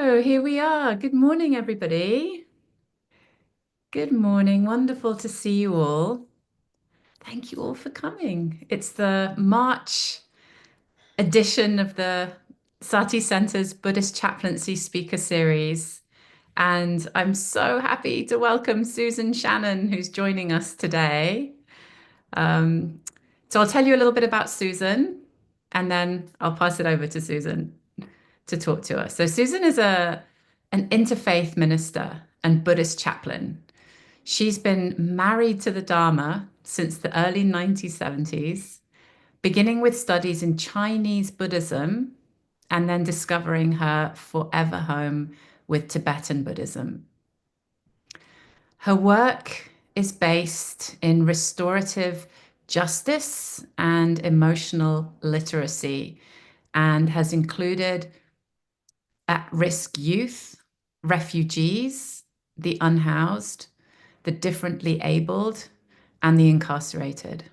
So here we are. Good morning, everybody. Good morning. Wonderful to see you all. Thank you all for coming. It's the March edition of the Sati Center's Buddhist Chaplaincy Speaker Series. And I'm so happy to welcome Susan Shannon, who's joining us today. Um, so I'll tell you a little bit about Susan, and then I'll pass it over to Susan to talk to us. So Susan is an interfaith minister and Buddhist chaplain. She's been married to the Dharma since the early 1970s, beginning with studies in Chinese Buddhism and then discovering her forever home with Tibetan Buddhism. Her work is based in restorative justice and emotional literacy and has included at-risk youth, refugees, the unhoused, the differently abled, and the incarcerated.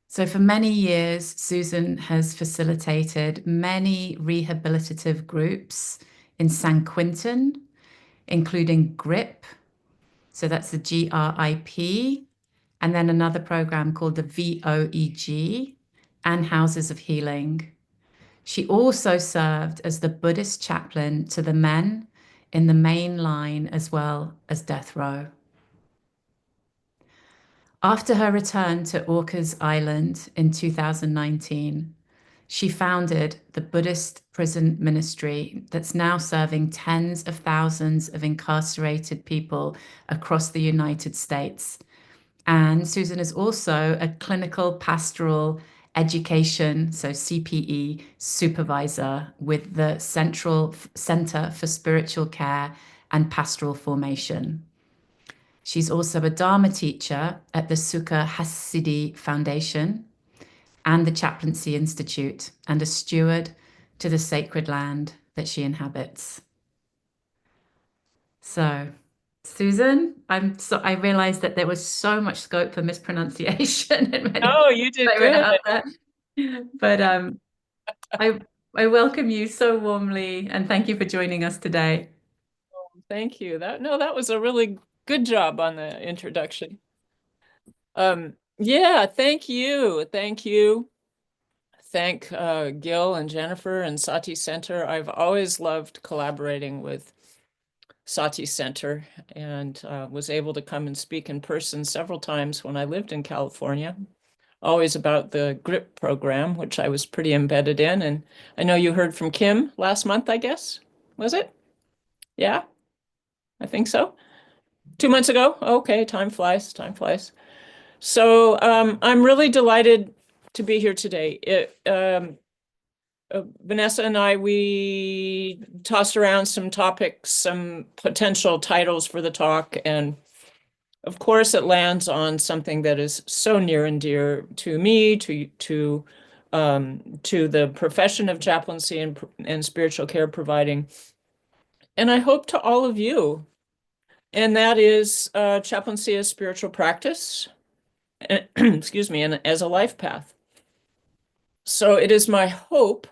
So for many years, Susan has facilitated many rehabilitative groups in San Quentin, including GRIP, so that's the GRIP, and then another program called the VOEG, and Houses of Healing. She also served as the Buddhist chaplain to the men in the main line as well as death row. After her return to Orcas Island in 2019, she founded the Buddhist prison ministry that's now serving tens of thousands of incarcerated people across the United States. And Susan is also a clinical pastoral education, so CPE supervisor with the Central Center for Spiritual Care and Pastoral Formation. She's also a Dharma teacher at the Sukha Hasidi Foundation and the Chaplaincy Institute, and a steward to the sacred land that she inhabits. So, Susan, I realized that there was so much scope for mispronunciation in many Oh, things you did I read good. out there. But I I welcome you so warmly and thank you for joining us today. Thank you. That was a really good job on the introduction. Yeah, thank you. Thank you. Thank Gil and Jennifer and Sati Center. I've always loved collaborating with Sati Center and was able to come and speak in person several times when I lived in California. Always about the GRIP program, which I was pretty embedded in. And I know you heard from Kim last month, I guess. Was it? Yeah, I think so. 2 months ago? Okay, time flies, time flies. So I'm really delighted to be here today. Vanessa and I, we tossed around some topics, some potential titles for the talk, and of course it lands on something that is so near and dear to me, to the profession of chaplaincy and spiritual care providing, and I hope to all of you. And that is chaplaincy as spiritual practice, excuse me, and as a life path. So it is my hope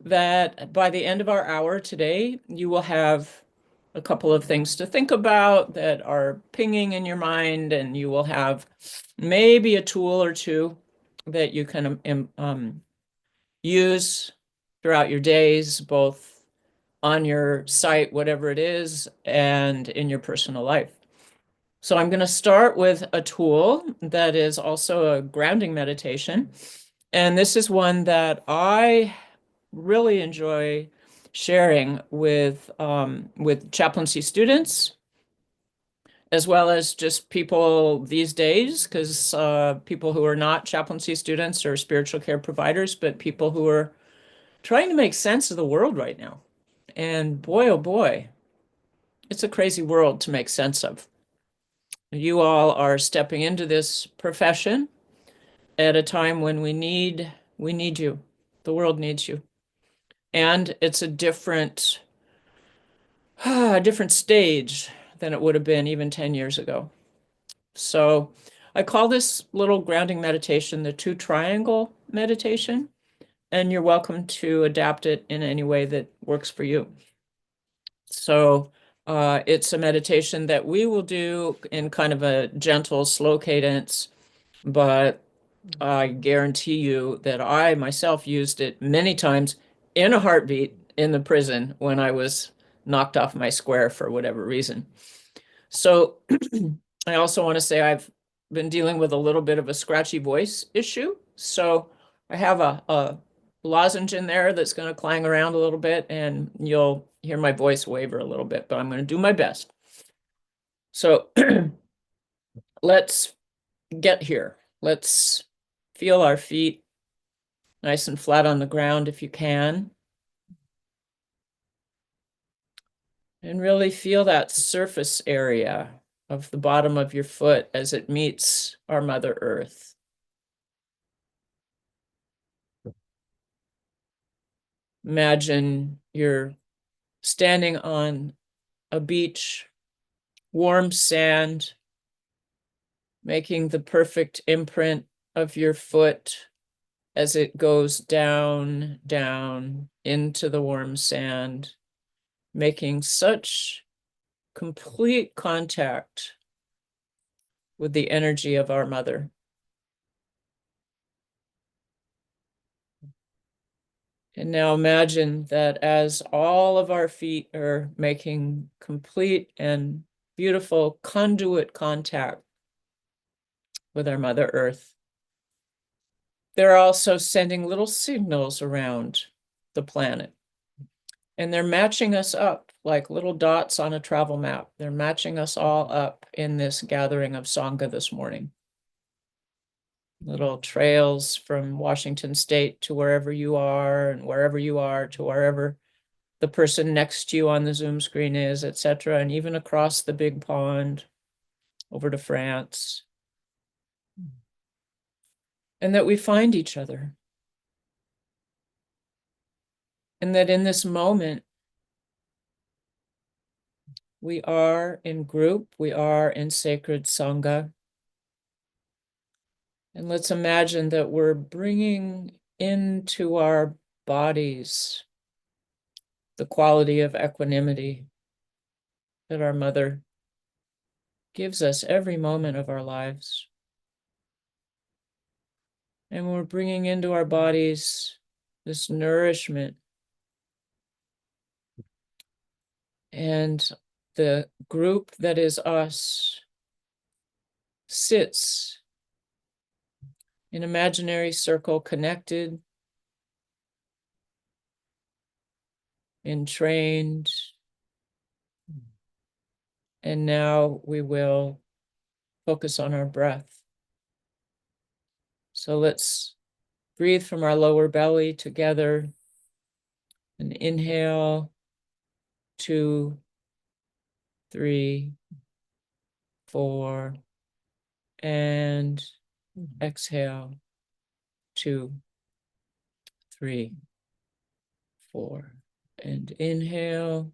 that by the end of our hour today, you will have a couple of things to think about that are pinging in your mind, and you will have maybe a tool or two that you can use throughout your days, both on your site, whatever it is, and in your personal life. So I'm going to start with a tool that is also a grounding meditation. And this is one that I really enjoy sharing with chaplaincy students, as well as just people these days, because people who are not chaplaincy students or spiritual care providers, but people who are trying to make sense of the world right now. And boy, oh boy, it's a crazy world to make sense of. You all are stepping into this profession at a time when we need you. The world needs you. And it's a different stage than it would have been even 10 years ago. So I call this little grounding meditation the two triangle meditation. and you're welcome to adapt it in any way that works for you. So it's a meditation that we will do in kind of a gentle, slow cadence, but I guarantee you that I myself used it many times in a heartbeat in the prison when I was knocked off my square for whatever reason. So I also want to say I've been dealing with a little bit of a scratchy voice issue. So I have a lozenge in there that's going to clang around a little bit, and you'll hear my voice waver a little bit, but I'm going to do my best. So let's get here. Let's feel our feet nice and flat on the ground if you can. And really feel that surface area of the bottom of your foot as it meets our Mother Earth. Imagine you're standing on a beach, warm sand, making the perfect imprint of your foot as it goes down, down into the warm sand, making such complete contact with the energy of our mother. And now imagine that as all of our feet are making complete and beautiful conduit contact with our Mother Earth, they're also sending little signals around the planet. And they're matching us up like little dots on a travel map. They're matching us all up in this gathering of Sangha this morning. Little trails from Washington State to wherever you are, and wherever you are to wherever the person next to you on the Zoom screen is, etc., and even across the big pond over to France. And that we find each other. And that in this moment, we are in group, we are in sacred Sangha. And let's imagine that we're bringing into our bodies the quality of equanimity that our mother gives us every moment of our lives. And we're bringing into our bodies this nourishment and the group that is us sits in imaginary circle, connected, entrained. And now we will focus on our breath. So let's breathe from our lower belly together. And inhale, 2, 3, 4, and exhale, 2, 3, 4, and inhale.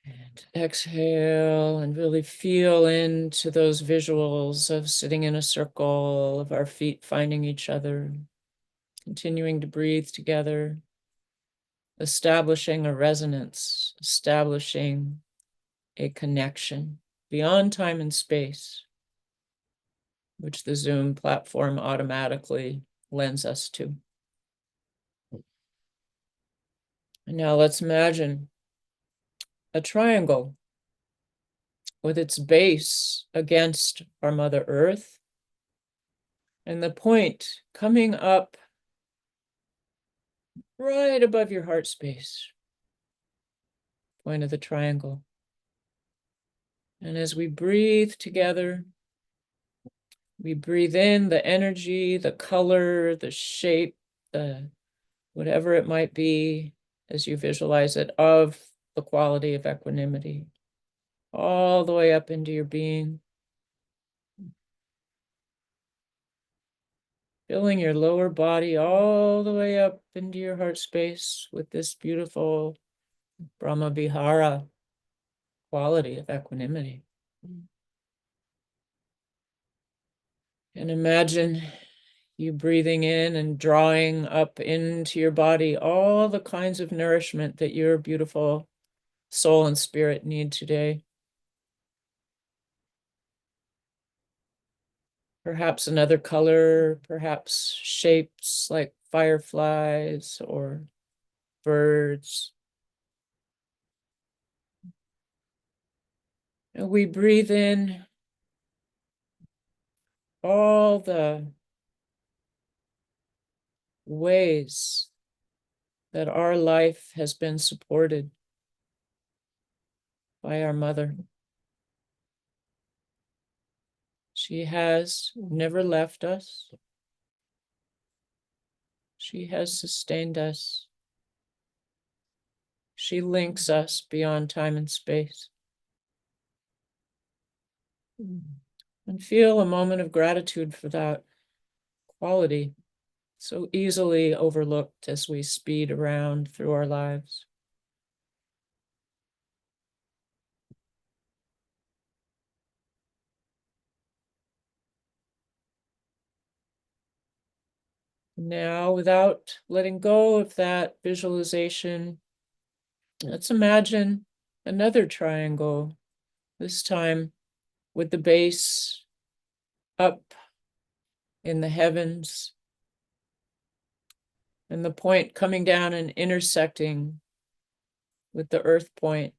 And exhale, and really feel into those visuals of sitting in a circle, of our feet finding each other, continuing to breathe together, establishing a resonance, establishing a connection beyond time and space, which the Zoom platform automatically lends us to. And now let's imagine a triangle with its base against our Mother Earth, and the point coming up right above your heart space, point of the triangle. And as we breathe together, we breathe in the energy, the color, the shape, the whatever it might be, as you visualize it, of the quality of equanimity, all the way up into your being. Filling your lower body all the way up into your heart space with this beautiful Brahma Vihara quality of equanimity. And imagine You breathing in and drawing up into your body all the kinds of nourishment that your beautiful soul and spirit need today. Perhaps another color, perhaps shapes like fireflies or birds. And we breathe in all the ways that our life has been supported by our mother. She has never left us. She has sustained us. She links us beyond time and space. And feel a moment of gratitude for that quality, so easily overlooked as we speed around through our lives. Now, without letting go of that visualization, let's imagine another triangle, this time with the base up in the heavens and the point coming down and intersecting with the earth point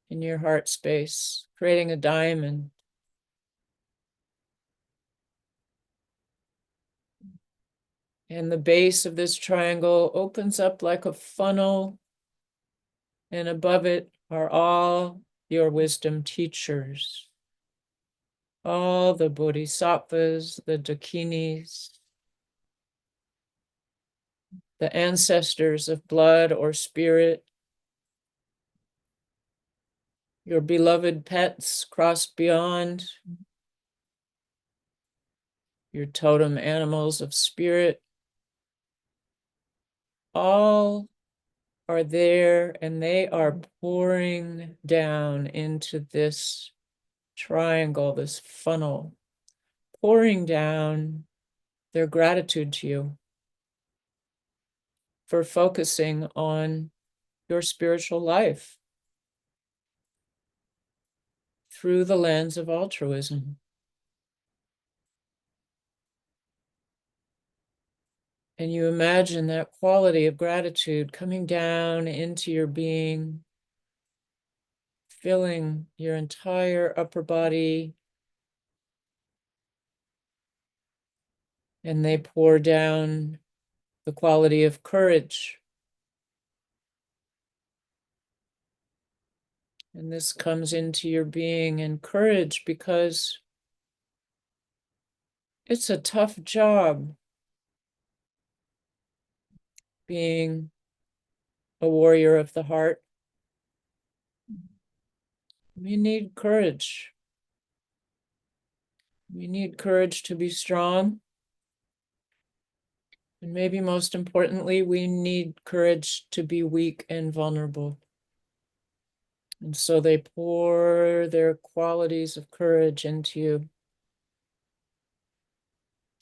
in your heart space, creating a diamond. And the base of this triangle opens up like a funnel, and above it are all your wisdom teachers, all the bodhisattvas, the dakinis, the ancestors of blood or spirit, your beloved pets crossed beyond, your totem animals of spirit, all are there, and they are pouring down into this triangle, this funnel, pouring down their gratitude to you for focusing on your spiritual life through the lens of altruism. And you imagine that quality of gratitude coming down into your being, filling your entire upper body, and they pour down the quality of courage. And this comes into your being, and courage, because it's a tough job being a warrior of the heart. We need courage. We need courage to be strong. And maybe most importantly, we need courage to be weak and vulnerable. And so they pour their qualities of courage into you.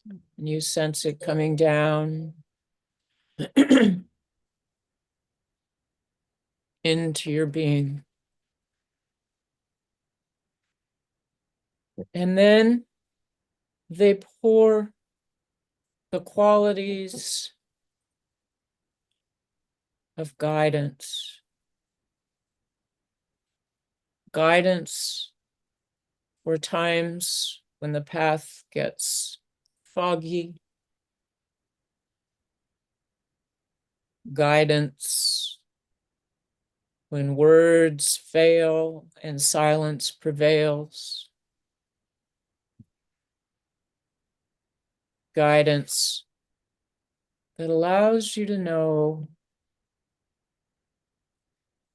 And you sense it coming down into your being. And then they pour the qualities of guidance. Guidance for times when the path gets foggy. Guidance when words fail and silence prevails. Guidance that allows you to know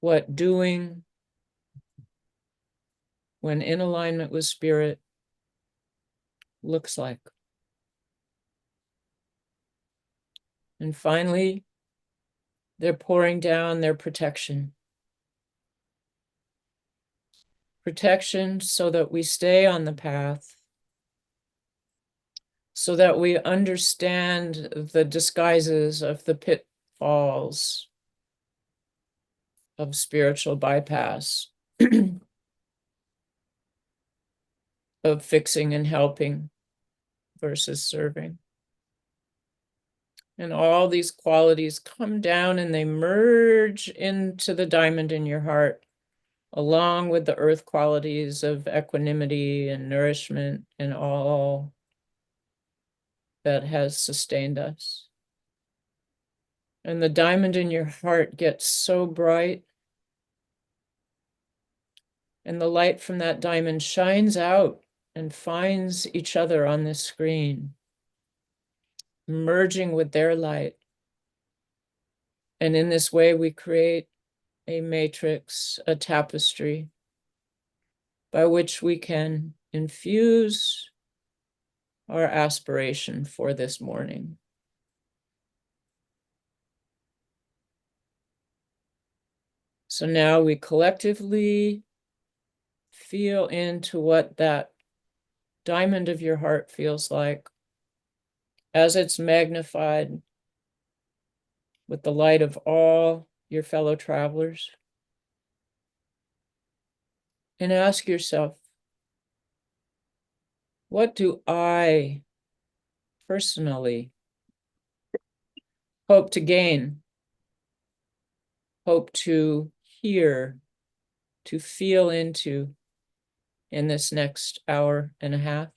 what doing when in alignment with spirit looks like. And finally, they're pouring down their protection. Protection so that we stay on the path, so that we understand the disguises of the pitfalls of spiritual bypass, of fixing and helping versus serving. And all these qualities come down and they merge into the diamond in your heart, along with the earth qualities of equanimity and nourishment and all that has sustained us. And the diamond in your heart gets so bright, and the light from that diamond shines out and finds each other on this screen, merging with their light. And in this way, we create a matrix, a tapestry, by which we can infuse our aspiration for this morning. So now we collectively feel into what that diamond of your heart feels like as it's magnified with the light of all your fellow travelers. And ask yourself, what do I personally hope to gain, hope to hear, to feel into in this next hour and a half?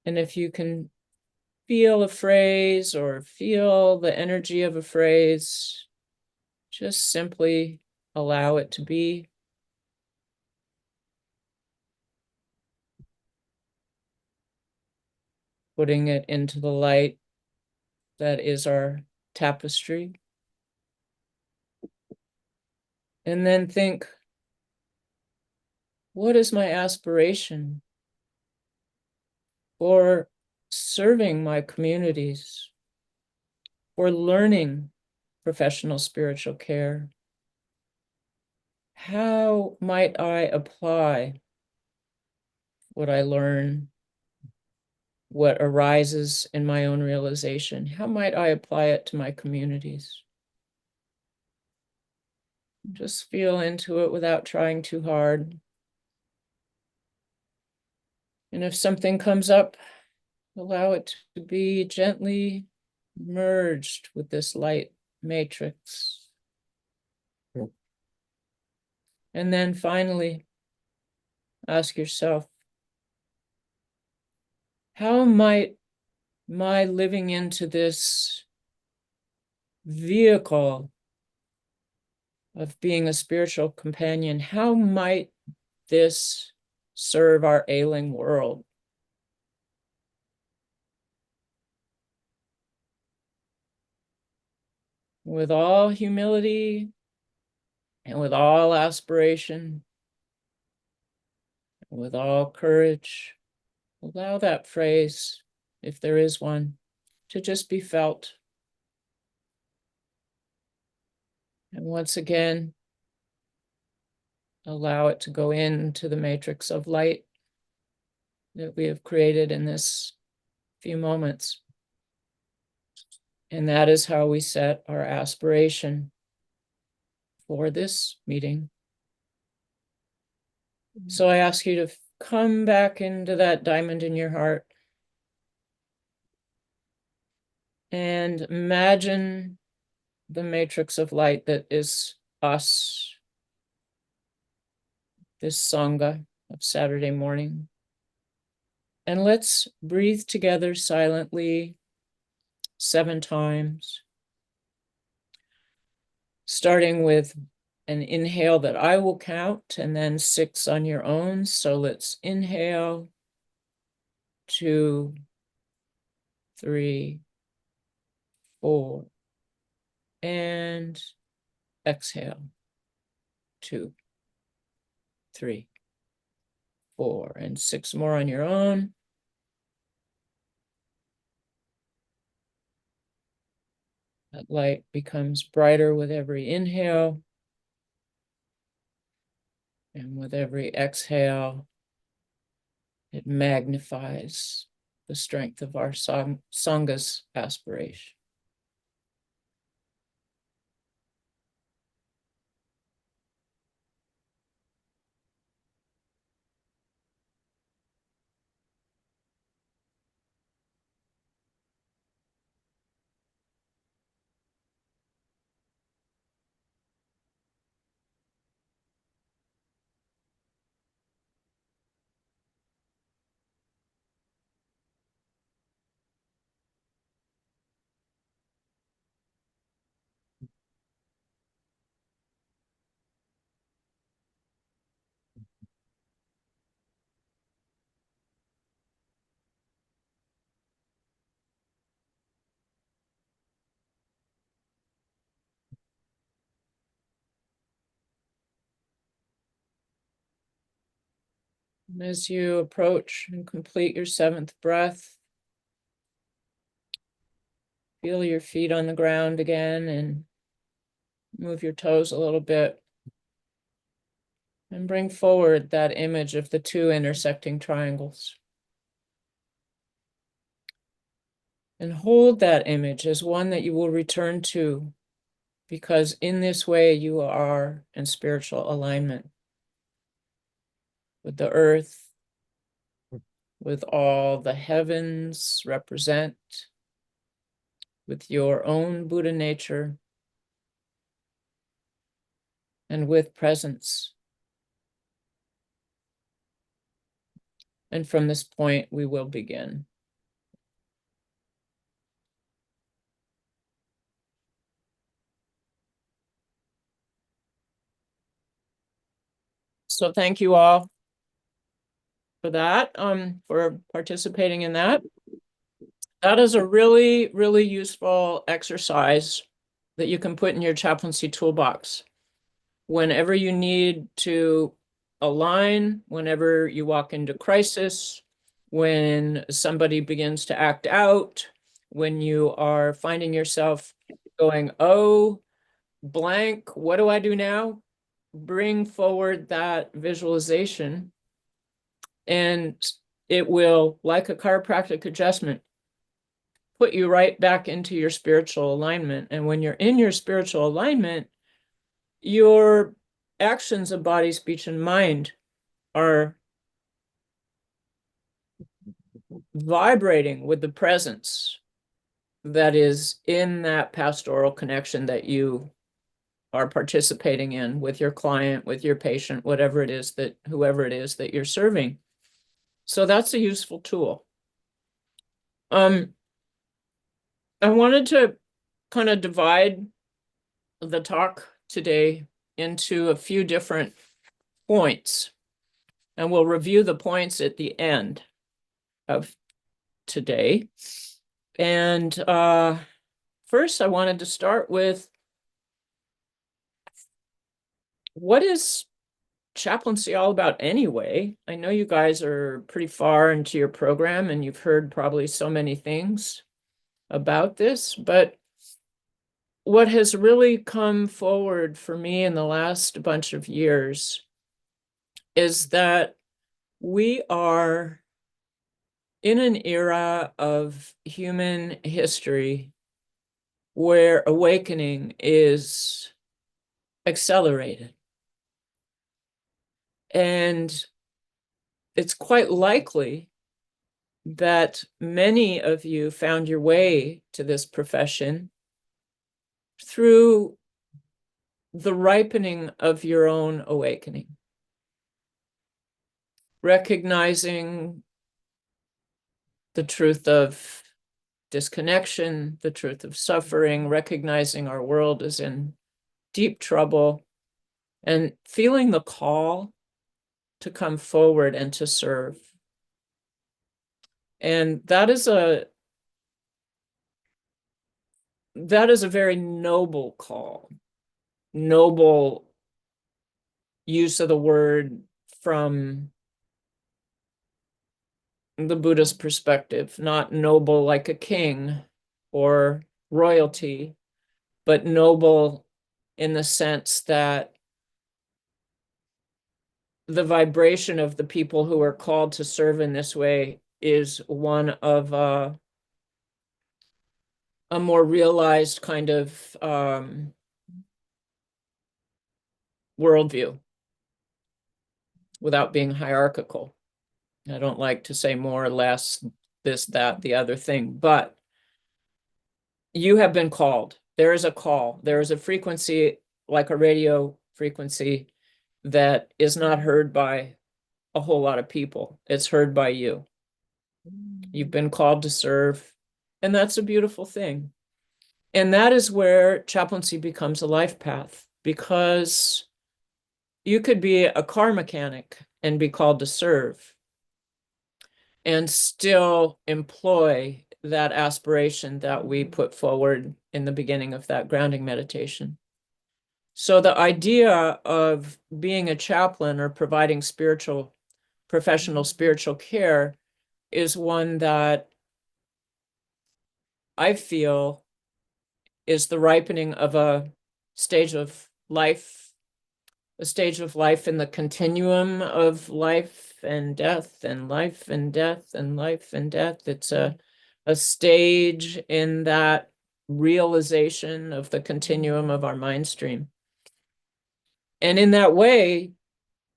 And if you can feel a phrase or feel the energy of a phrase, just simply allow it to be. Putting it into the light that is our tapestry. And then think, what is my aspiration for serving my communities, for learning professional spiritual care? How might I apply what I learn, what arises in my own realization? How might I apply it to my communities? Just feel into it without trying too hard. And if something comes up, allow it to be gently merged with this light matrix. And then finally, ask yourself, how might my living into this vehicle of being a spiritual companion, how might this serve our ailing world? With all humility and with all aspiration, with all courage, allow that phrase, if there is one, to just be felt. And once again, allow it to go into the matrix of light that we have created in this few moments. And that is how we set our aspiration for this meeting. So I ask you to come back into that diamond in your heart and imagine the matrix of light that is us, this Sangha of Saturday morning. And let's breathe together silently 7 times, starting with an inhale that I will count and then 6 on your own. So let's inhale, 2, 3, 4, and exhale, 2, 3, 4, and 6 more on your own. That light becomes brighter with every inhale. And with every exhale, it magnifies the strength of our Sangha's aspiration. And as you approach and complete your seventh breath, feel your feet on the ground again and move your toes a little bit. And bring forward that image of the two intersecting triangles. And hold that image as one that you will return to, because in this way you are in spiritual alignment with the earth, with all the heavens represent, with your own Buddha nature, and with presence. And from this point, we will begin. So thank you all for that, for participating in that. That is a really, really useful exercise that you can put in your chaplaincy toolbox. Whenever you need to align, whenever you walk into crisis, when somebody begins to act out, when you are finding yourself going, oh, blank, what do I do now? Bring forward that visualization, and it will, like a chiropractic adjustment, put you right back into your spiritual alignment. And when you're in your spiritual alignment, your actions of body, speech, and mind are vibrating with the presence that is in that pastoral connection that you are participating in with your client, with your patient, whatever it is that, whoever it is that you're serving. So that's a useful tool. I wanted to kind of divide the talk today into a few different points, and we'll review the points at the end of today. And first, I wanted to start with, what is chaplaincy all about anyway? I know you guys are pretty far into your program and you've heard probably so many things about this, but what has really come forward for me in the last bunch of years is that we are in an era of human history where awakening is accelerated. And it's quite likely that many of you found your way to this profession through the ripening of your own awakening, recognizing the truth of disconnection, the truth of suffering, recognizing our world is in deep trouble, and feeling the call to come forward and to serve. And that is a very noble call, noble use of the word from the Buddhist perspective, not noble like a king or royalty, but noble in the sense that the vibration of the people who are called to serve in this way is one of a more realized kind of worldview without being hierarchical. I don't like to say more or less, this, that, the other thing, but you have been called. There is a call. There is a frequency, like a radio frequency, that is not heard by a whole lot of people. It's heard by you. You've been called to serve, and that's a beautiful thing. And that is where chaplaincy becomes a life path, because you could be a car mechanic and be called to serve and still employ that aspiration that we put forward in the beginning of that grounding meditation. So the idea of being a chaplain or providing professional spiritual care is one that I feel is the ripening of a stage of life, a stage of life in the continuum of life and death and life and death and life and death. It's a stage in that realization of the continuum of our mind stream. And in that way,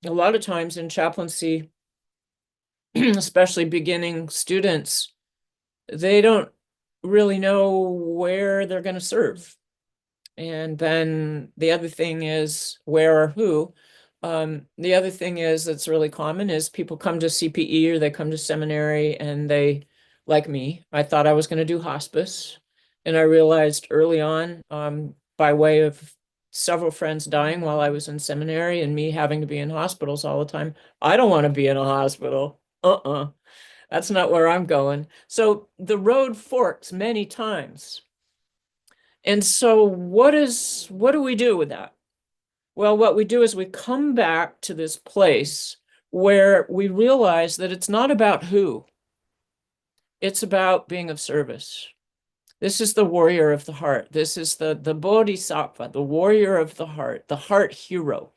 a lot of times in chaplaincy, especially beginning students, they don't really know where they're going to serve. And then the other thing is where or who. The other thing is that's really common is people come to CPE or they come to seminary and they, like me, I thought I was going to do hospice. And I realized early on, by way of several friends dying while I was in seminary and me having to be in hospitals all the time, I don't want to be in a hospital. That's not where I'm going. So the road forks many times. And so what do we do with that? Well, what we do is we come back to this place where we realize that it's not about who, it's about being of service. This is the warrior of the heart. This is the bodhisattva, the warrior of the heart hero.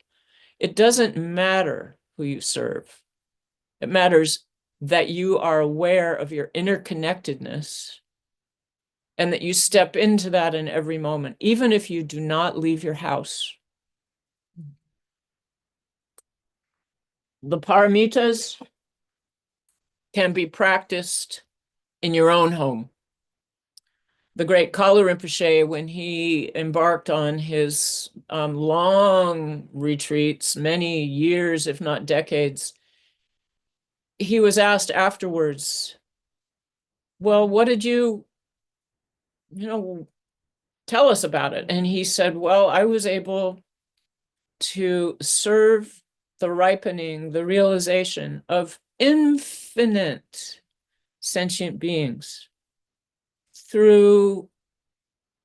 It doesn't matter who you serve. It matters that you are aware of your interconnectedness and that you step into that in every moment, even if you do not leave your house. The paramitas can be practiced in your own home. The great Kalu Rinpoche, when he embarked on his long retreats, many years, if not decades, he was asked afterwards, well, what did you tell us about it? And he said, well, I was able to serve the ripening, the realization of infinite sentient beings through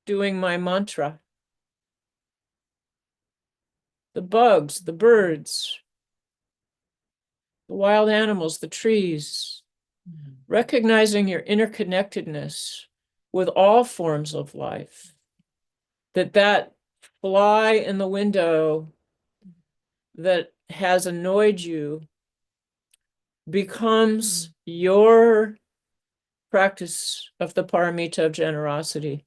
doing my mantra. The bugs, the birds, the wild animals, the trees, recognizing your interconnectedness with all forms of life, that fly in the window that has annoyed you becomes your practice of the paramita of generosity.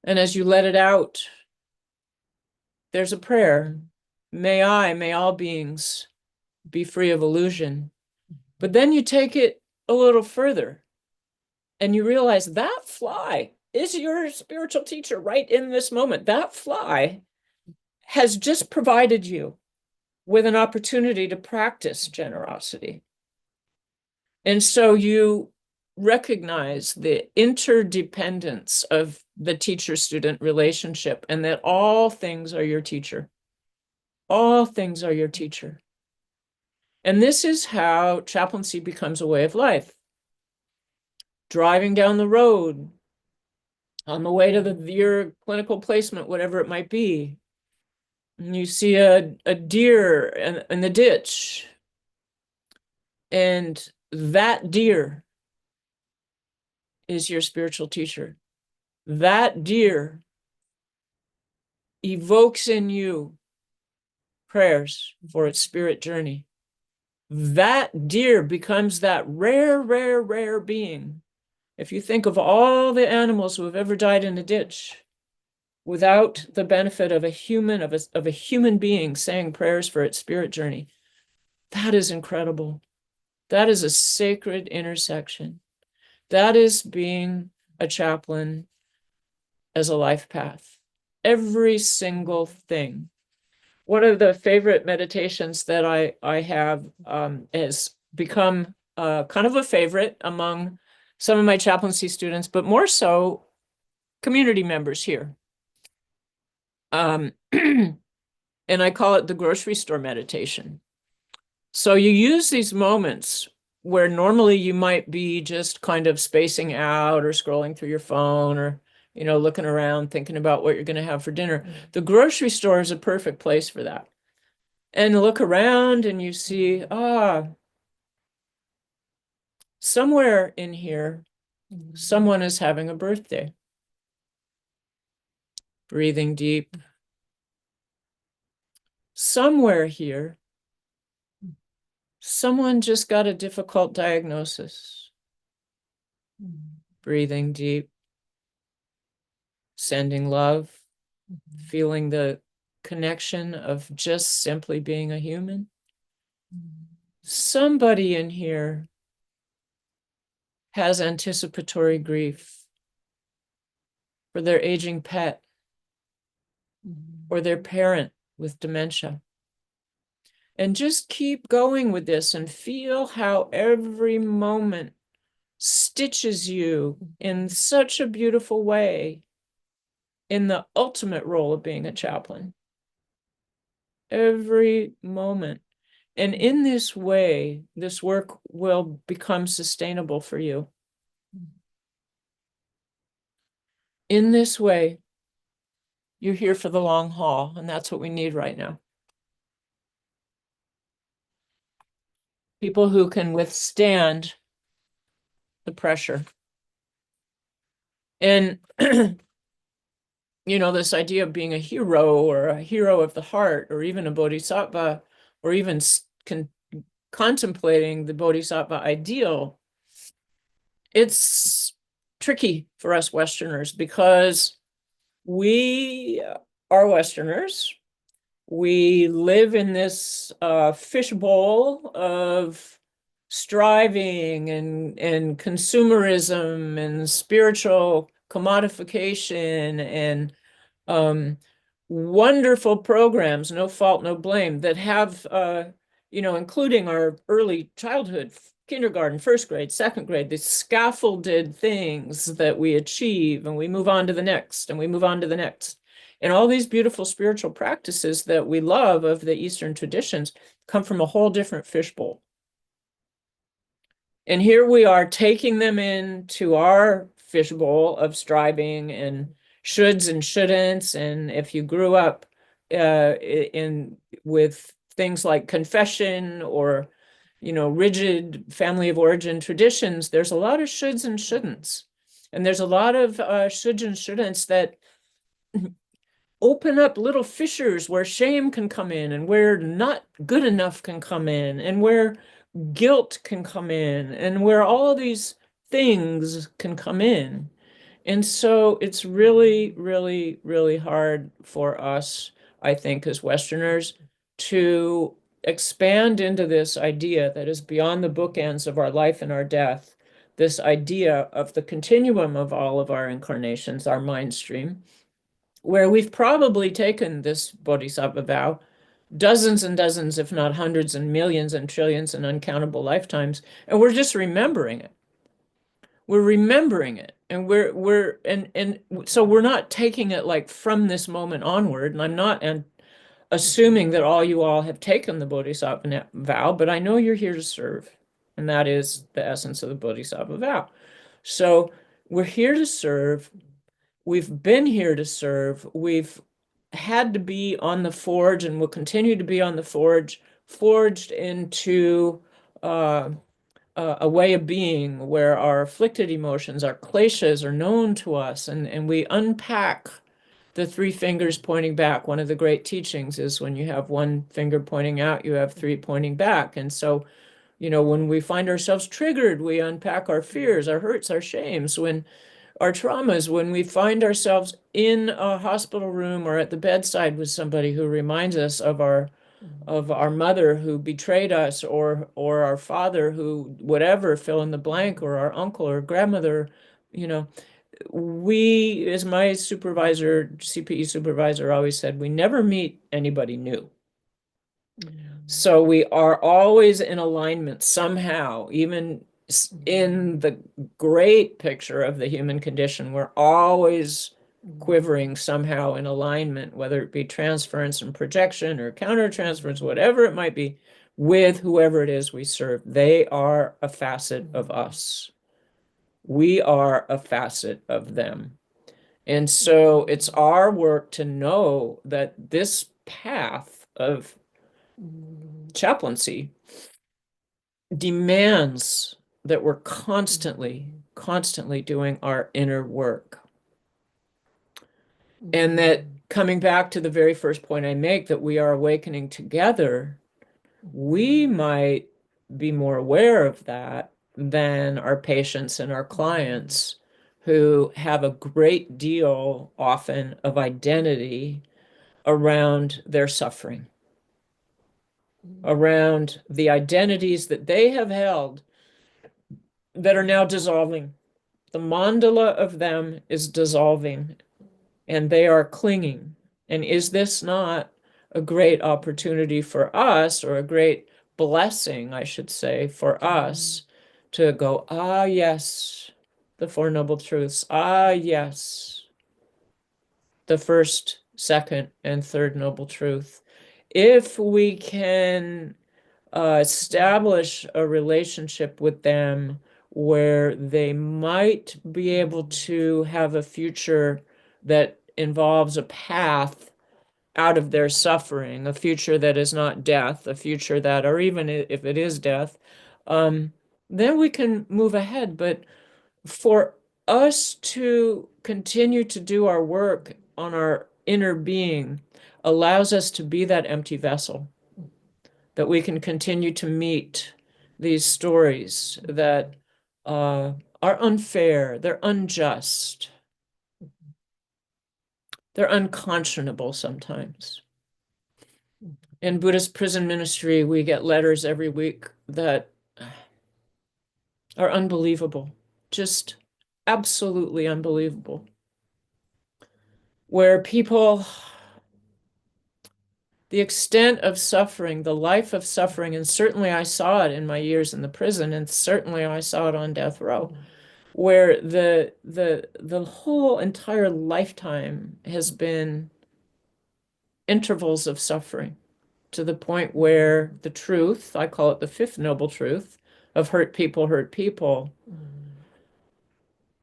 And as you let it out, there's a prayer. May all beings be free of illusion. But then you take it a little further and you realize that fly is your spiritual teacher right in this moment. That fly has just provided you with an opportunity to practice generosity. And so you recognize the interdependence of the teacher-student relationship and that all things are your teacher. All things are your teacher. And this is how chaplaincy becomes a way of life. Driving down the road, on the way to your clinical placement, whatever it might be, and you see a deer in the ditch, and that deer is your spiritual teacher. That deer evokes in you prayers for its spirit journey, that deer becomes that rare, rare, rare being. If you think of all the animals who have ever died in a ditch without the benefit of a human, of a human being saying prayers for its spirit journey, that is incredible. That is a sacred intersection. That is being a chaplain as a life path. Every single thing. One of the favorite meditations that I have has become kind of a favorite among some of my chaplaincy students, but more so community members here. And I call it the grocery store meditation. So you use these moments where normally you might be just kind of spacing out or scrolling through your phone or, looking around, thinking about what you're going to have for dinner. The grocery store is a perfect place for that. And look around and you see, somewhere in here, someone is having a birthday. Breathing deep. Somewhere here, someone just got a difficult diagnosis. Breathing deep. Sending love. Feeling the connection of just simply being a human. Somebody in here has anticipatory grief for their aging pet or their parent with dementia. And just keep going with this and feel how every moment stitches you in such a beautiful way in the ultimate role of being a chaplain. Every moment. And in this way, this work will become sustainable for you. In this way, you're here for the long haul, and that's what we need right now. People who can withstand the pressure. And, this idea of being a hero or a hero of the heart, or even a bodhisattva, or even contemplating the bodhisattva ideal, it's tricky for us Westerners because we are Westerners. We live in this fishbowl of striving and consumerism and spiritual commodification and wonderful programs, no fault, no blame, that have, including our early childhood, kindergarten, first grade, second grade, the scaffolded things that we achieve and we move on to the next and we move on to the next. And all these beautiful spiritual practices that we love of the Eastern traditions come from a whole different fishbowl. And here we are taking them into our fishbowl of striving and shoulds and shouldn'ts. And if you grew up with things like confession or, rigid family of origin traditions, there's a lot of shoulds and shouldn'ts. And there's a lot of shoulds and shouldn'ts that open up little fissures where shame can come in and where not good enough can come in and where guilt can come in and where all these things can come in. And so it's really, really, really hard for us, I think, as Westerners, to expand into this idea that is beyond the bookends of our life and our death, this idea of the continuum of all of our incarnations, our mind stream, where we've probably taken this bodhisattva vow dozens and dozens, if not hundreds and millions and trillions and uncountable lifetimes, and we're just remembering it. We're remembering it, and so we're not taking it like from this moment onward. And I'm not assuming that you all have taken the bodhisattva vow, but I know you're here to serve, and that is the essence of the bodhisattva vow. So we're here to serve. We've been here to serve. We've had to be on the forge and will continue to be on the forge, forged into a way of being where our afflicted emotions, our kleshas are known to us, and we unpack the three fingers pointing back. One of the great teachings is when you have one finger pointing out, you have three pointing back. And so, when we find ourselves triggered, we unpack our fears, our hurts, our shames, when our traumas, when we find ourselves in a hospital room or at the bedside with somebody who reminds us of our mother who betrayed us, or our father who whatever, fill in the blank, or our uncle or grandmother, you know we, as my supervisor, CPE supervisor, always said, we never meet anybody new. So we are always in alignment somehow, even in the great picture of the human condition. We're always quivering somehow in alignment, whether it be transference and projection or countertransference, whatever it might be, with whoever it is we serve. They are a facet of us. We are a facet of them. And so it's our work to know that this path of chaplaincy demands that we're constantly doing our inner work. And that, coming back to the very first point I make, that we are awakening together, we might be more aware of that than our patients and our clients, who have a great deal often of identity around their suffering, around the identities that they have held that are now dissolving. The mandala of them is dissolving and they are clinging. And is this not a great opportunity for us, or a great blessing, I should say, for us to go, ah, yes, the Four Noble Truths, ah, yes, the first, second, and third Noble Truth. If we can establish a relationship with them where they might be able to have a future that involves a path out of their suffering, a future that is not death, a future that, or even if it is death, then we can move ahead. But for us to continue to do our work on our inner being allows us to be that empty vessel, that we can continue to meet these stories that are unfair, they're unjust, they're unconscionable sometimes. In Buddhist prison ministry, we get letters every week that are unbelievable, just absolutely unbelievable, where people, the extent of suffering, the life of suffering, and certainly I saw it in my years in the prison, and certainly I saw it on death row, where the whole entire lifetime has been intervals of suffering, to the point where the truth, I call it the fifth noble truth of hurt people,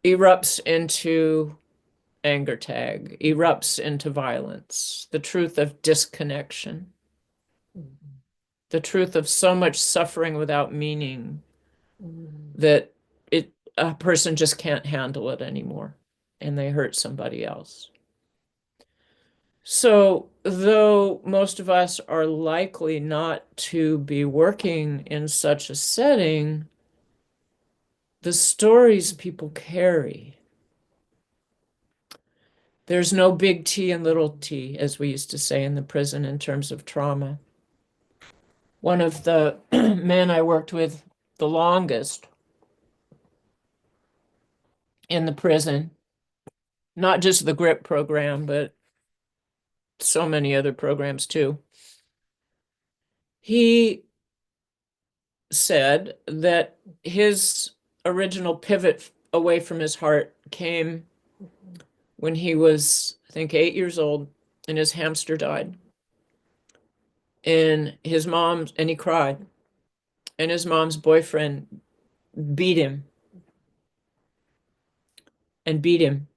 erupts into anger tag, erupts into violence, the truth of disconnection, the truth of so much suffering without meaning that a person just can't handle it anymore and they hurt somebody else. So, though most of us are likely not to be working in such a setting, the stories people carry, there's no big T and little t, as we used to say in the prison in terms of trauma. One of the men I worked with the longest in the prison, not just the GRIP program, but so many other programs too, he said that his original pivot away from his heart came when he was, I think, 8 years old, and his hamster died. And he cried, and his mom's boyfriend beat him and beat him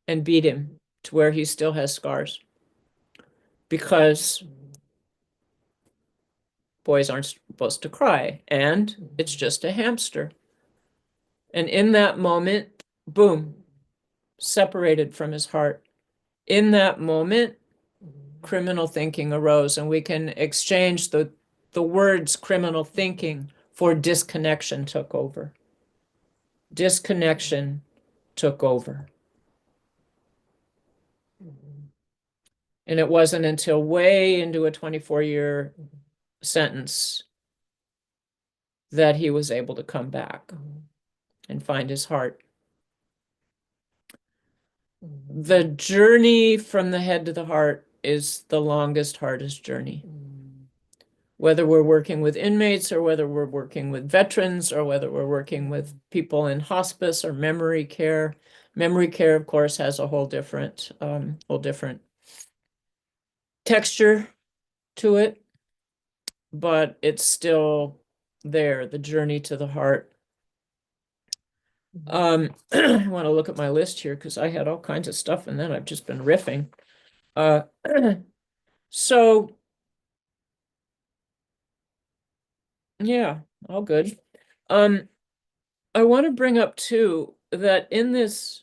and beat him to where he still has scars, because boys aren't supposed to cry, and it's just a hamster. And in that moment, boom, separated from his heart. In that moment, criminal thinking arose, and we can exchange the words criminal thinking for disconnection took over. Disconnection took over. And it wasn't until way into a 24-year sentence that he was able to come back and find his heart. The journey from the head to the heart is the longest, hardest journey. Whether we're working with inmates or whether we're working with veterans or whether we're working with people in hospice or memory care. Memory care, of course, has a whole different texture to it, but it's still there, the journey to the heart. I want to look at my list here because I had all kinds of stuff and then I've just been riffing. So yeah, all good. I want to bring up too that in this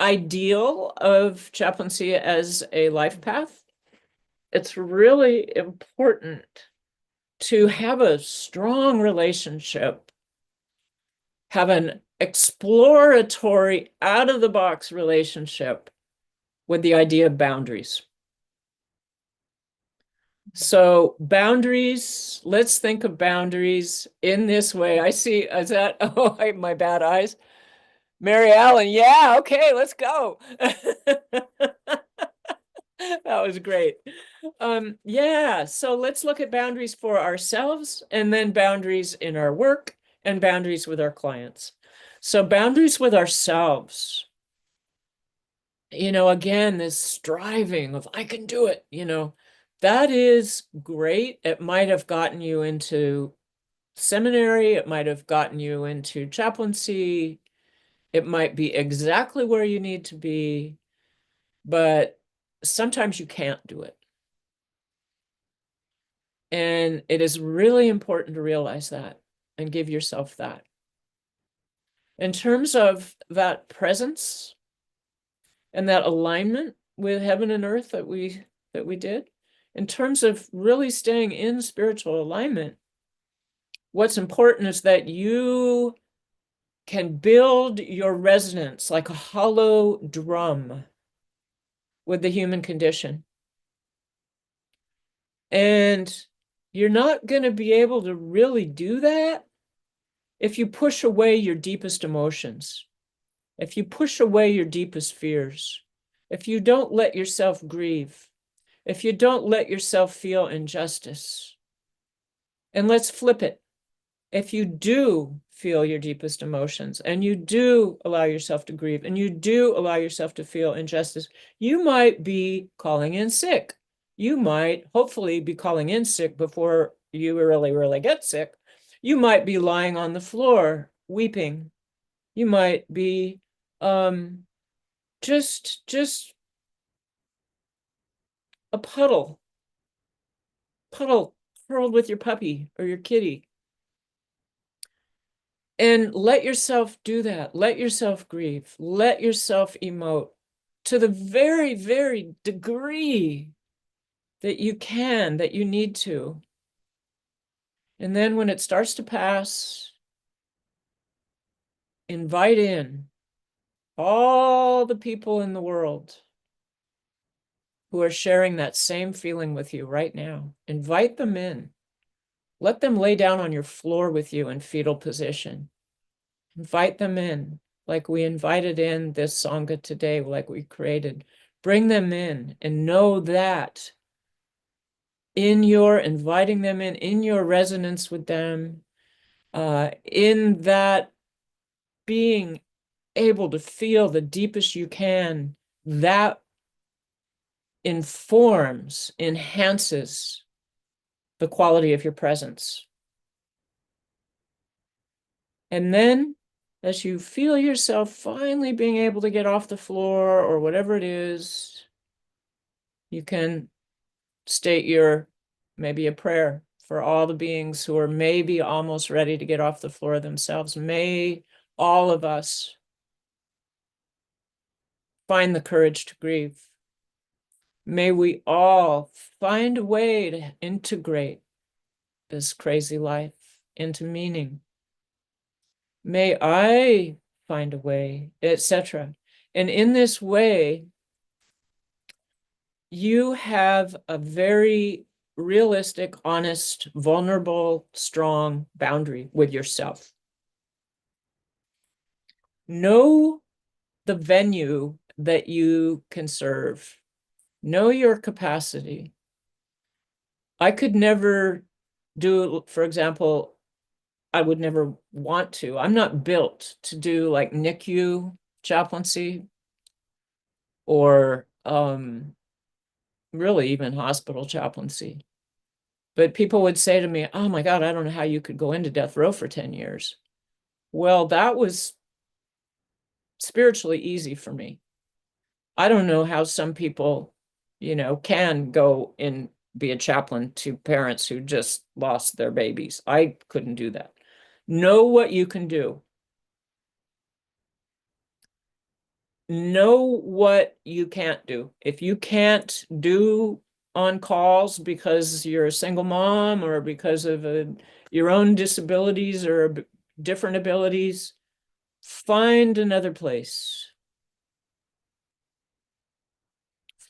ideal of chaplaincy as a life path, it's really important to have a strong relationship, have an exploratory, out of the box relationship with the idea of boundaries. So boundaries, let's think of boundaries in this way. I see, is that, oh, my bad eyes. Mary Ellen, yeah, okay, let's go. That was great. Yeah, so let's look at boundaries for ourselves and then boundaries in our work and boundaries with our clients. So boundaries with ourselves, again, this striving of I can do it, that is great. It might have gotten you into seminary, it might have gotten you into chaplaincy, it might be exactly where you need to be, but sometimes you can't do it. And it is really important to realize that and give yourself that. In terms of that presence and that alignment with heaven and earth that we did, in terms of really staying in spiritual alignment, what's important is that you can build your resonance like a hollow drum with the human condition. And you're not going to be able to really do that if you push away your deepest emotions, if you push away your deepest fears, if you don't let yourself grieve, if you don't let yourself feel injustice. And let's flip it. If you do feel your deepest emotions and you do allow yourself to grieve and you do allow yourself to feel injustice, you might be calling in sick. You might hopefully be calling in sick before you really, really get sick. You might be lying on the floor weeping. You might be just a puddle curled with your puppy or your kitty. And let yourself do that. Let yourself grieve. Let yourself emote to the very, very degree that you can, that you need to. And then when it starts to pass, invite in all the people in the world who are sharing that same feeling with you right now. Invite them in. Let them lay down on your floor with you in fetal position. Invite them in, like we invited in this Sangha today, like we created. Bring them in and know that in your inviting them in your resonance with them, in that being able to feel the deepest you can, that informs, enhances the quality of your presence. And then as you feel yourself finally being able to get off the floor or whatever it is, you can state maybe a prayer for all the beings who are maybe almost ready to get off the floor themselves. May all of us find the courage to grieve. May we all find a way to integrate this crazy life into meaning. May I find a way, etc. And in this way, you have a very realistic, honest, vulnerable, strong boundary with yourself. Know the venue that you can serve. Know your capacity. I could never do, for example, I would never want to. I'm not built to do like NICU chaplaincy or really even hospital chaplaincy. But people would say to me, oh my God, I don't know how you could go into death row for 10 years. Well, that was spiritually easy for me. I don't know how some people, can go and be a chaplain to parents who just lost their babies. I couldn't do that. Know what you can do. Know what you can't do. If you can't do on calls because you're a single mom or because of your own disabilities or different abilities, find another place.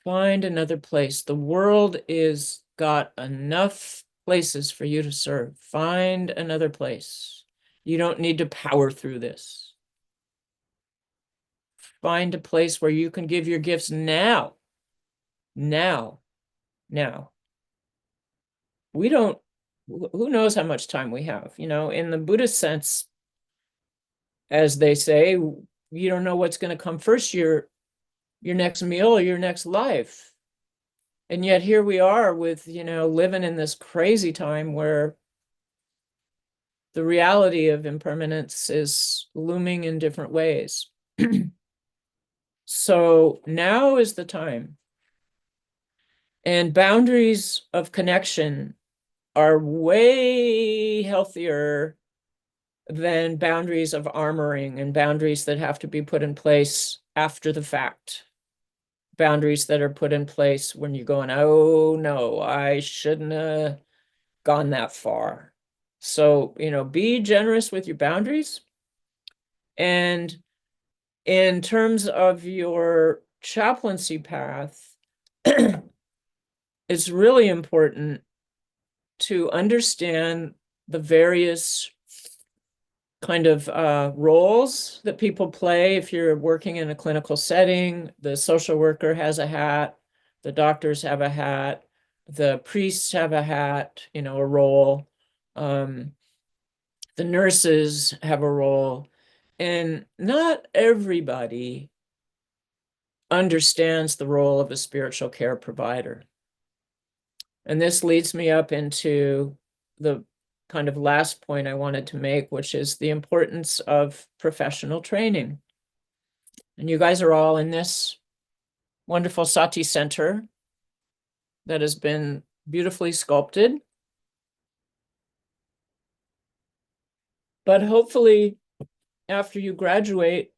Find another place. The world is got enough places for you to serve. Find another place. You don't need to power through this. Find a place where you can give your gifts now. Now. Now. We don't, who knows how much time we have? In the Buddhist sense, as they say, you don't know what's going to come first, your next meal or your next life. And yet here we are with, living in this crazy time where the reality of impermanence is looming in different ways. So now is the time. And boundaries of connection are way healthier than boundaries of armoring and boundaries that have to be put in place after the fact. Boundaries that are put in place when you're going, oh no, I shouldn't have gone that far. So, be generous with your boundaries. And in terms of your chaplaincy path, it's really important to understand the various kind of roles that people play. If you're working in a clinical setting, the social worker has a hat, the doctors have a hat, the priests have a hat, a role. The nurses have a role. And not everybody understands the role of a spiritual care provider. And this leads me up into the kind of last point I wanted to make, which is the importance of professional training. And you guys are all in this wonderful Sati Center that has been beautifully sculpted. But hopefully, after you graduate,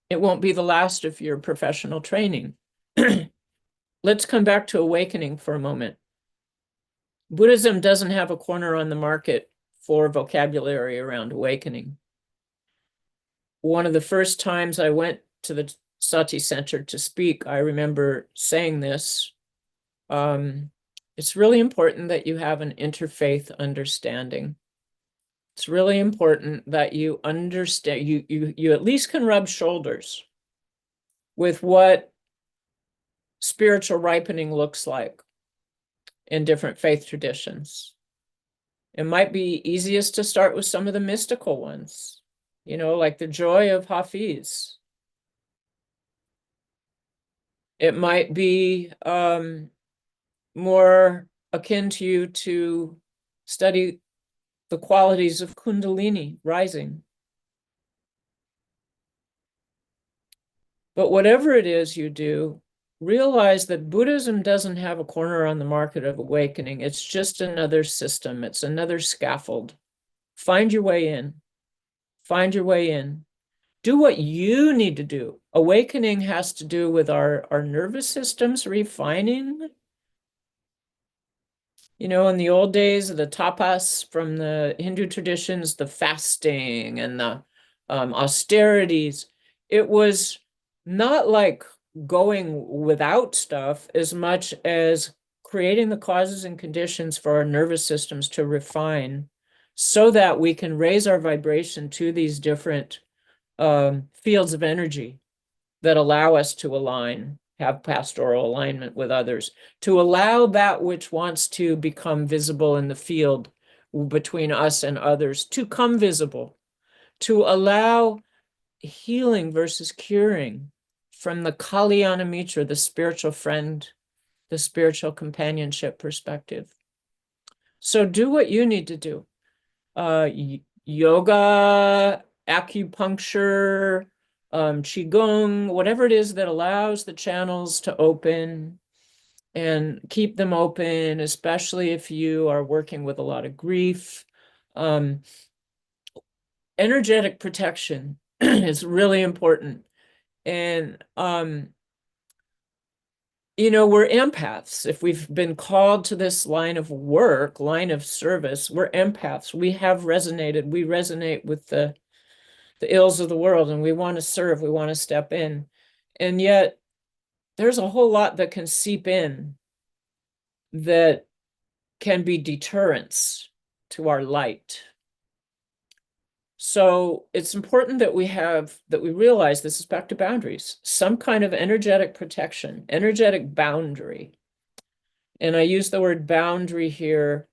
it won't be the last of your professional training. Let's come back to awakening for a moment. Buddhism doesn't have a corner on the market for vocabulary around awakening. One of the first times I went to the Sati Center to speak, I remember saying this. It's really important that you have an interfaith understanding. It's really important that you understand, you at least can rub shoulders with what spiritual ripening looks like in different faith traditions. It might be easiest to start with some of the mystical ones, like the joy of Hafiz. It might be more akin to you to study the qualities of Kundalini rising. But whatever it is you do, realize that Buddhism doesn't have a corner on the market of awakening. It's just another system. It's another scaffold. Find your way in. Find your way in. Do what you need to do. Awakening has to do with our nervous systems refining. You know, in the old days, the tapas from the Hindu traditions, the fasting and the austerities, it was not like going without stuff as much as creating the causes and conditions for our nervous systems to refine so that we can raise our vibration to these different fields of energy that allow us to align, have pastoral alignment with others, to allow that which wants to become visible in the field between us and others to come visible, to allow healing versus curing from the Kalyana Mitra, the spiritual friend, the spiritual companionship perspective. So do what you need to do. Yoga, acupuncture, qigong, whatever it is that allows the channels to open and keep them open, especially if you are working with a lot of grief. Energetic protection is really important. And you know, we're empaths. If we've been called to this line of work, line of service, we're empaths. We have resonated. We resonate with the ills of the world, and we want to serve. We want to step in. And yet there's a whole lot that can seep in that can be deterrents to our light. So it's important that we realize, this is back to boundaries, some kind of energetic protection, energetic boundary. And I use the word boundary here,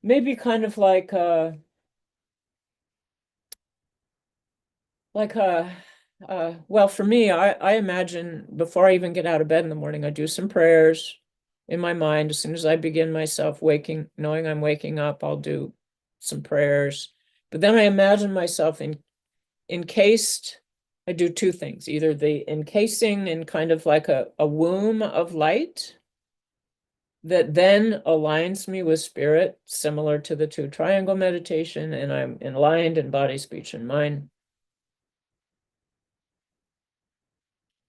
maybe kind of like a well, for me, I imagine before I even get out of bed in the morning, I do some prayers in my mind. As soon as I begin myself waking, knowing I'm waking up, I'll do some prayers. But then I imagine myself encased. I do two things, either the encasing in kind of like a womb of light that then aligns me with spirit, similar to the two triangle meditation, and I'm aligned in body, speech, and mind.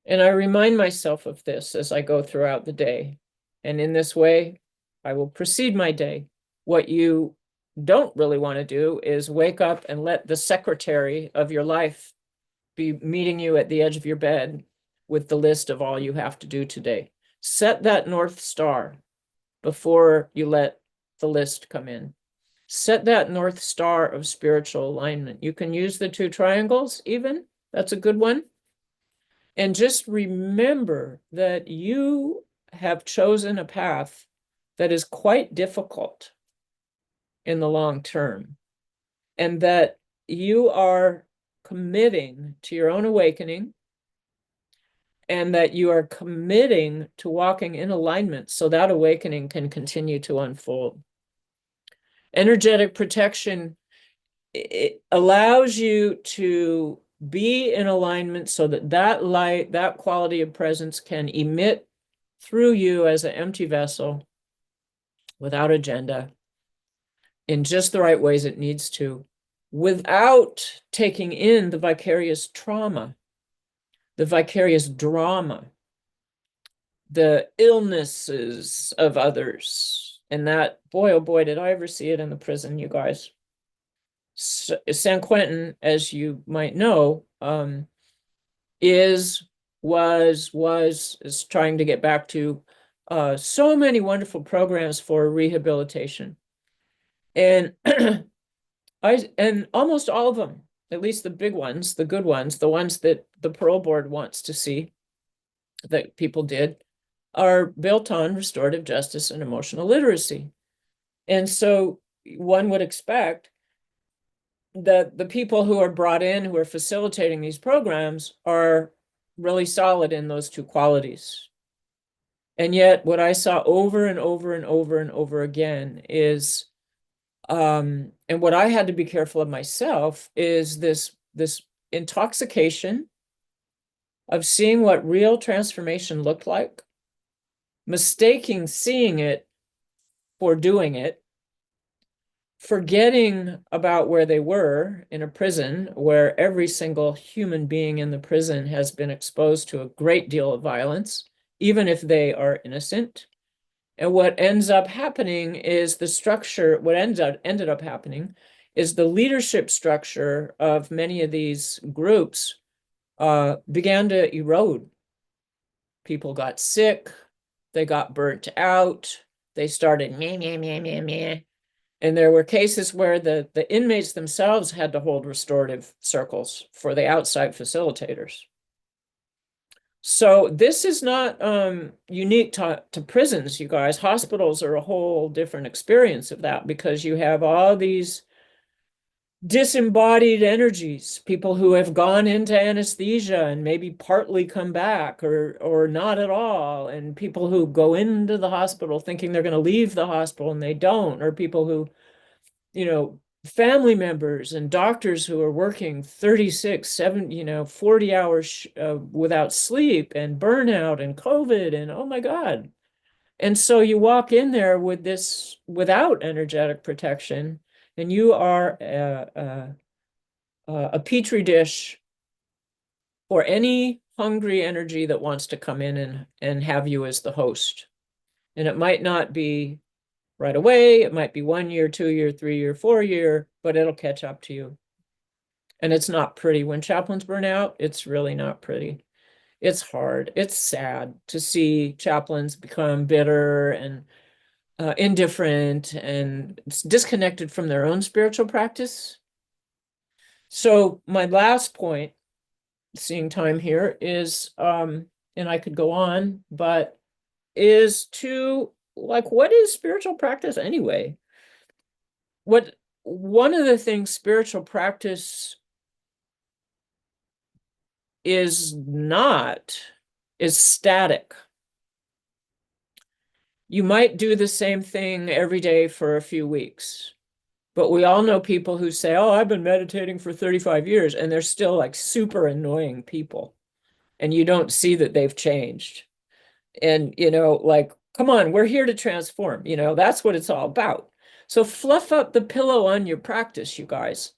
And I remind myself of this as I go throughout the day. And in this way, I will proceed my day. What you don't really want to do is wake up and let the secretary of your life be meeting you at the edge of your bed with the list of all you have to do today. Set that North Star before you let the list come in. Set that North Star of spiritual alignment. You can use the two triangles even. That's a good one. And just remember that you have chosen a path that is quite difficult in the long term, and that you are committing to your own awakening, and that you are committing to walking in alignment so that awakening can continue to unfold. Energetic protection, it allows you to be in alignment so that that light, that quality of presence can emit through you as an empty vessel without agenda in just the right ways it needs to, without taking in the vicarious trauma, the vicarious drama, the illnesses of others. And that, boy, oh boy, did I ever see it in the prison, you guys. San Quentin, as you might know, is trying to get back to so many wonderful programs for rehabilitation. And and almost all of them, at least the big ones, the good ones, the ones that the parole board wants to see that people did, are built on restorative justice and emotional literacy. And so one would expect that the people who are brought in, who are facilitating these programs, are really solid in those two qualities. And yet what I saw over and over and over and over again is, and what I had to be careful of myself, is this intoxication of seeing what real transformation looked like, mistaking seeing it for doing it, forgetting about where they were in a prison where every single human being in the prison has been exposed to a great deal of violence, even if they are innocent. And what ends up happening is the structure, what ended up happening is the leadership structure of many of these groups began to erode. People got sick, they got burnt out, they started meh, meh, meh, meh, meh. And there were cases where the inmates themselves had to hold restorative circles for the outside facilitators. So this is not unique to prisons, you guys. Hospitals are a whole different experience of that because you have all these disembodied energies, people who have gone into anesthesia and maybe partly come back or not at all, and people who go into the hospital thinking they're going to leave the hospital and they don't, or people who, family members and doctors who are working 36, 7, 40 hours without sleep and burnout and COVID and oh my God. And so you walk in there with this without energetic protection, and you are a petri dish for any hungry energy that wants to come in and have you as the host. And it might not be right away. It might be 1 year, 2 year, 3 year, 4 year, but it'll catch up to you. And it's not pretty. When chaplains burn out, it's really not pretty. It's hard. It's sad to see chaplains become bitter and indifferent and disconnected from their own spiritual practice. So my last point, seeing time here, is, and I could go on, but is to like, what is spiritual practice anyway? One of the things spiritual practice is not is static. You might do the same thing every day for a few weeks, but we all know people who say, oh, I've been meditating for 35 years, and they're still like super annoying people. And you don't see that they've changed. And, like, come on, we're here to transform. That's what it's all about. So fluff up the pillow on your practice, you guys.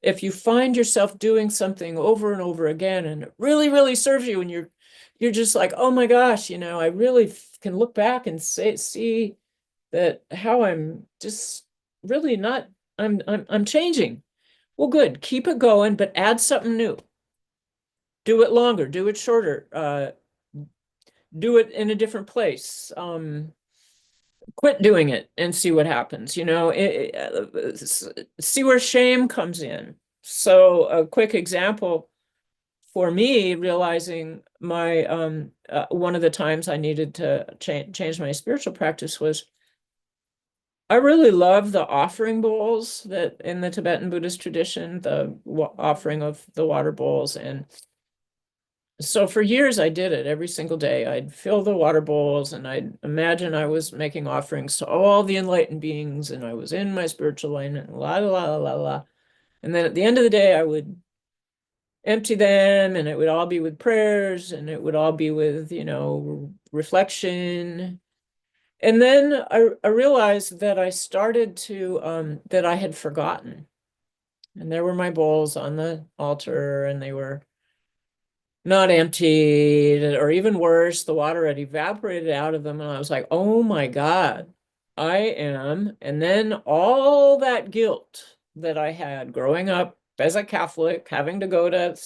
If you find yourself doing something over and over again and it really, really serves you, and you're just like, oh my gosh, I really can look back and see that how I'm just really not, I'm changing. Well, good. Keep it going, but add something new. Do it longer, do it shorter, do it in a different place. Quit doing it and see what happens. See where shame comes in. So a quick example for me, realizing my one of the times I needed to change my spiritual practice was I really love the offering bowls that in the Tibetan Buddhist tradition, the offering of the water bowls. And so for years I did it every single day. I'd fill the water bowls and I'd imagine I was making offerings to all the enlightened beings and I was in my spiritual alignment, la la la la la. And then at the end of the day, I would empty them and it would all be with prayers and it would all be with, reflection. And then I realized that I started to, that I had forgotten. And there were my bowls on the altar and they were not emptied, or even worse, the water had evaporated out of them. And I was like, oh my God, I am. And then all that guilt that I had growing up as a Catholic, having to go to,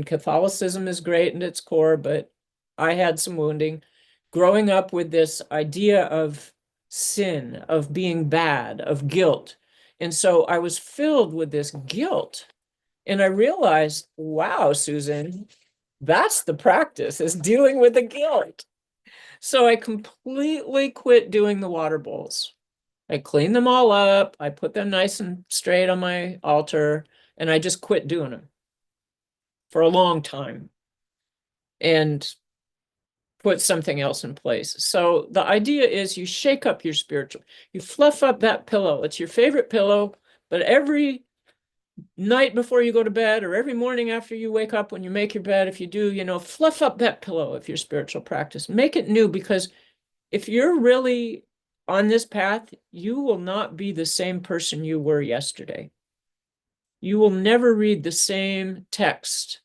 Catholicism is great in its core, but I had some wounding. Growing up with this idea of sin, of being bad, of guilt. And so I was filled with this guilt. And I realized, wow, Susan, that's the practice, is dealing with the guilt. So I completely quit doing the water bowls. I cleaned them all up. I put them nice and straight on my altar, and I just quit doing them for a long time and put something else in place. So the idea is you shake up your spiritual, you fluff up that pillow. It's your favorite pillow, but every night before you go to bed or every morning after you wake up when you make your bed, if you do, fluff up that pillow of your spiritual practice. Make it new, because if you're really on this path, you will not be the same person you were yesterday. You will never read the same text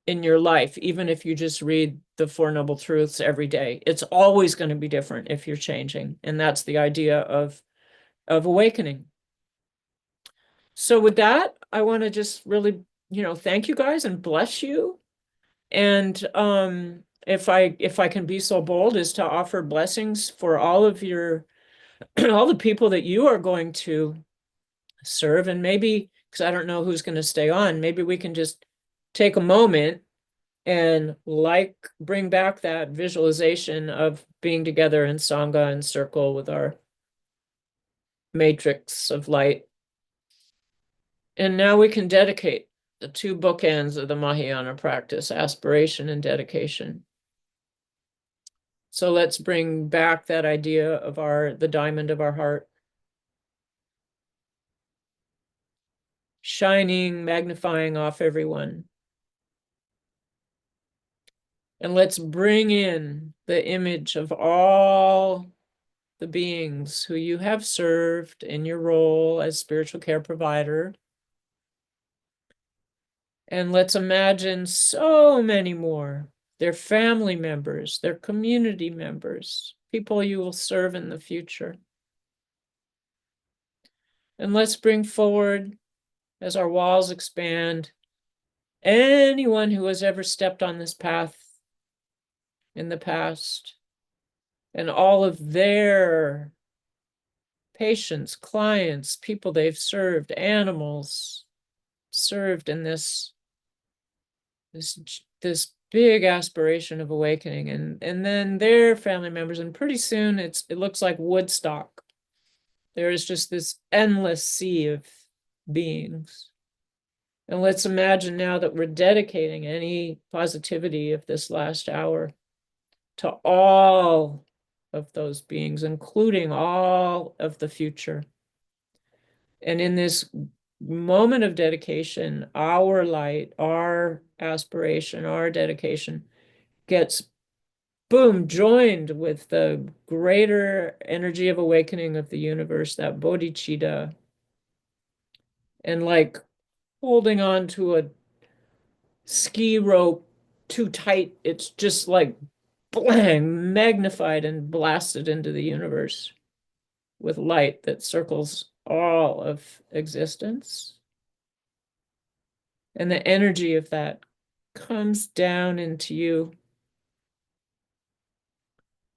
in your life, even if you just read the Four Noble Truths every day. It's always going to be different if you're changing. And that's the idea of awakening. So with that, I want to just really, thank you guys and bless you. And if I can be so bold as to offer blessings for all of your all the people that you are going to serve, and maybe because I don't know who's going to stay on, maybe we can just take a moment and bring back that visualization of being together in Sangha and circle with our matrix of light. And now we can dedicate the two bookends of the Mahayana practice, aspiration and dedication. So let's bring back that idea of the diamond of our heart, shining, magnifying off everyone. And let's bring in the image of all the beings who you have served in your role as spiritual care provider. And let's imagine so many more, their family members, their community members, people you will serve in the future. And let's bring forward, as our walls expand, anyone who has ever stepped on this path in the past and all of their patients, clients, people they've served, animals served in this big aspiration of awakening, and then their family members, and pretty soon it looks like Woodstock. There is just this endless sea of beings. And let's imagine now that we're dedicating any positivity of this last hour to all of those beings, including all of the future. And in this moment of dedication, our light, our aspiration, our dedication gets, boom, joined with the greater energy of awakening of the universe, that bodhicitta, and like holding on to a ski rope too tight, it's just like blang, magnified and blasted into the universe with light that circles all of existence. And the energy of that comes down into you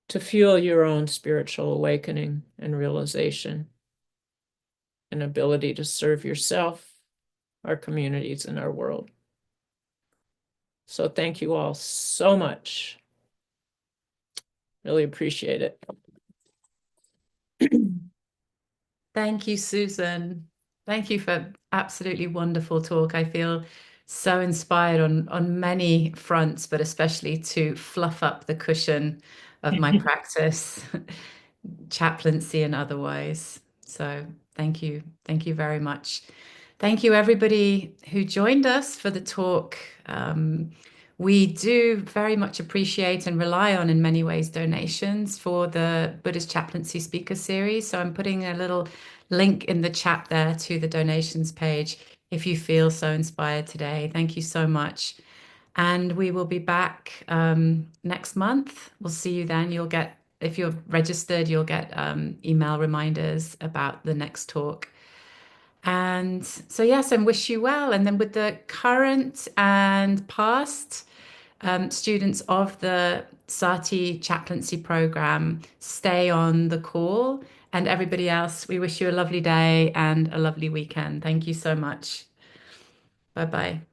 to fuel your own spiritual awakening and realization and ability to serve yourself, our communities, and our world. So thank you all so much. Really appreciate it. Thank you, Susan. Thank you for absolutely wonderful talk. I feel so inspired on many fronts, but especially to fluff up the cushion of my practice, chaplaincy and otherwise. So thank you. Thank you very much. Thank you, everybody who joined us for the talk. We do very much appreciate and rely on, in many ways, donations for the Buddhist Chaplaincy Speaker Series. So I'm putting a little link in the chat there to the donations page if you feel so inspired today. Thank you so much. And we will be back next month. We'll see you then. You'll get, if you're registered, you'll get email reminders about the next talk. And so, yes, and wish you well. And then with the current and past students of the Sati chaplaincy program, stay on the call. And everybody else, we wish you a lovely day and a lovely weekend. Thank you so much. Bye bye.